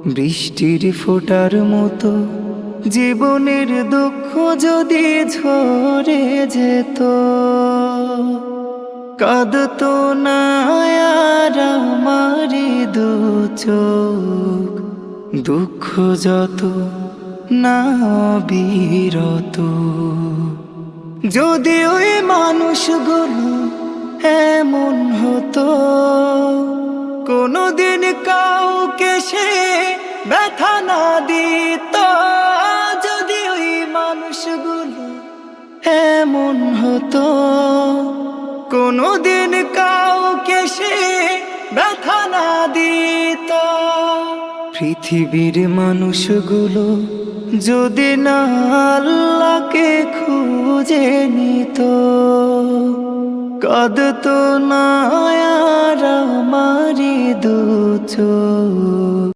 বৃষ্টির ফোঁটার মতো জীবনের দুঃখ যদি ঝরে যেত, কাঁদতো না আর আমারি দু চোখ। দুঃখ যত না বিরত, যদি ওই মানুষগুলো এমন হতো, কোনোদিন কাউকে সে ব্যথা না দিত। যদি ওই মানুষগুলো এমন হতো, কোনোদিন কাউকে সে ব্যথা না দিত। পৃথিবীর মানুষগুলো যদি না আল্লাহকে খুঁজে নিত, কাঁদতো না আর আমারি দু চোখ।